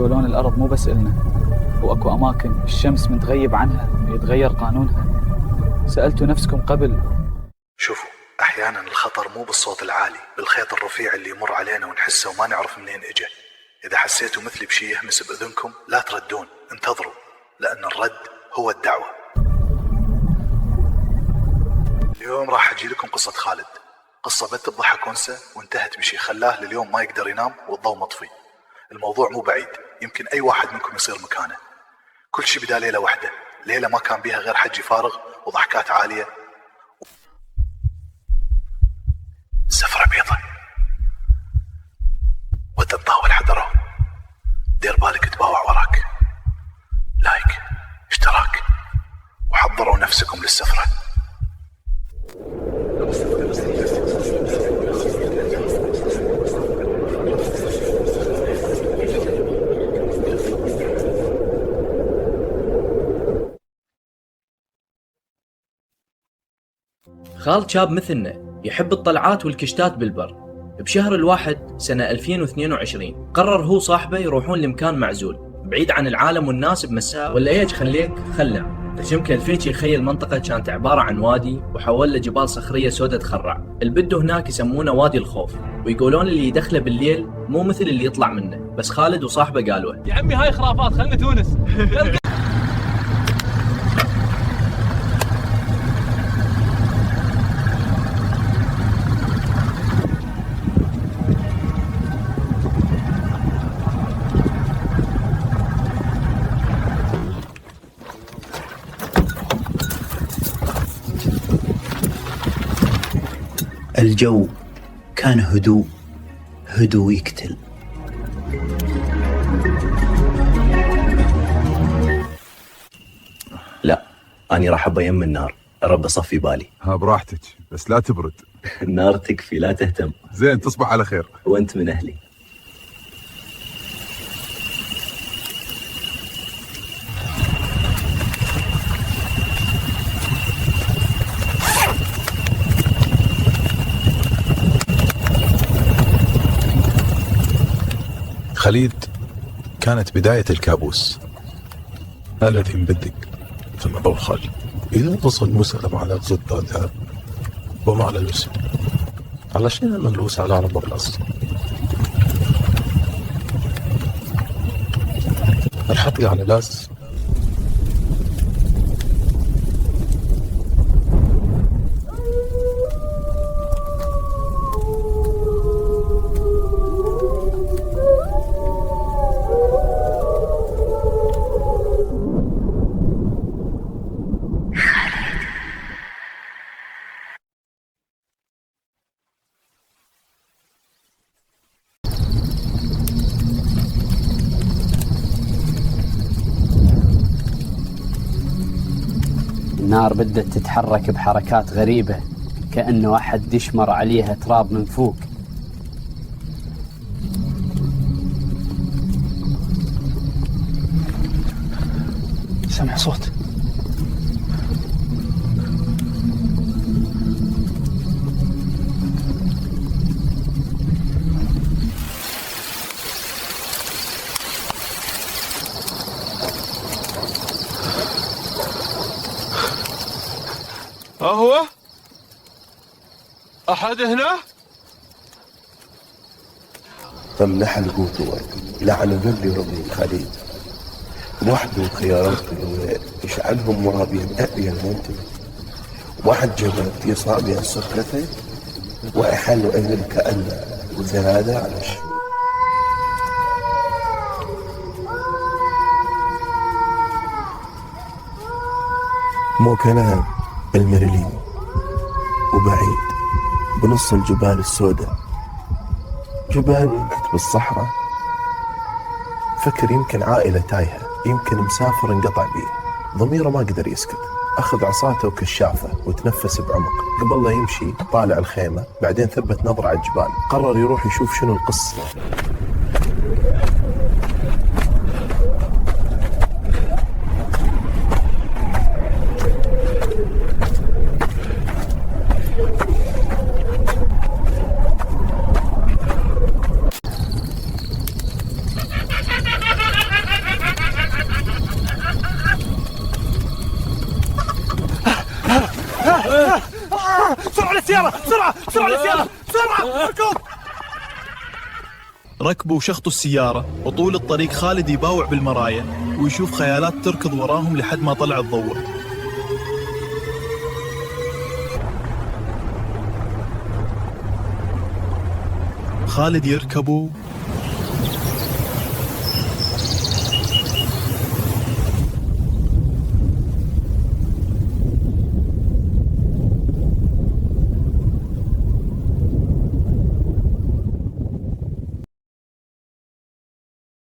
يقولون الأرض مو بس إلنا، وأكو أماكن الشمس متغيب عنها يتغير قانونها. سألتوا نفسكم قبل؟ شوفوا، أحيانا الخطر مو بالصوت العالي، بالخيط الرفيع اللي يمر علينا ونحسه وما نعرف منين إجا. إذا حسيتوا مثلي بشي يهمس بأذنكم لا تردون، انتظروا، لأن الرد هو الدعوة. اليوم راح أجي لكم قصة خالد، قصة بت بضحك ونسى وانتهت بشي خلاه لليوم ما يقدر ينام والضوء مطفي. الموضوع مو بعيد، يمكن أي واحد منكم يصير مكانه. كل شي بدا ليلة واحدة، ليلة ما كان بيها غير حجي فارغ وضحكات عالية. سفرة بيضة وتتطاول حذروا، دير بالك تباوع وراك. لايك، اشتراك، وحضروا نفسكم للسفرة. خالد شاب مثلنا يحب الطلعات والكشتات بالبر. بشهر الواحد سنة 2022 قرر هو صاحبه يروحون لمكان معزول بعيد عن العالم والناس بمساء ولا ايش خليك خلع. بس يمكن الفيتش يخيل المنطقة كانت عبارة عن وادي وحول لجبال صخرية سودة تخرع. البدو هناك يسمونه وادي الخوف، ويقولون اللي يدخله بالليل مو مثل اللي يطلع منه. بس خالد وصاحبه قالوا يا عمي هاي خرافات، خلنا تونس. الجو كان هدوء، هدوء يقتل. لا، أنا راح أبى يم النار، رب أصفي بالي. ها براحتك، بس لا تبرد. النار تكفي، لا تهتم. زين، تصبح على خير. وأنت من أهلي. خليد كانت بداية الكابوس الذي ينبدق في المبوخل. إذا وصل مسلم على الزبدة وما على الاسم على شيء ملوس على عرب الأصل الحط يعني لاس. النار بدت تتحرك بحركات غريبة، كأنه أحد يشمر عليها تراب من فوق. سمع صوت. هو أحد هنا؟ فمنح القوت لعن ذل ربي خليل وحده خيارته يشعلهم مرابيا أبيا المنتج واحد جبل يصابع السكرته وإحل أهل كأن وزرادة على الشيء. مو كلام المرلين وبعيد بنص الجبال السوداء، جبال بالصحراء. فكر يمكن عائلة تايهة، يمكن مسافر انقطع بيه. ضميره ما قدر يسكت، أخذ عصاته وكشافه وتنفس بعمق. قبل لا يمشي طالع الخيمة، بعدين ثبت نظرة على الجبال. قرر يروح يشوف شنو القصة. بسرعة للسيارة، بسرعة للسيارة، بسرعة اركض. ركبوا وشخطوا السيارة، وطول الطريق خالد يباوع بالمرايا ويشوف خيالات تركض وراهم لحد ما طلع الضوء. خالد يركبوا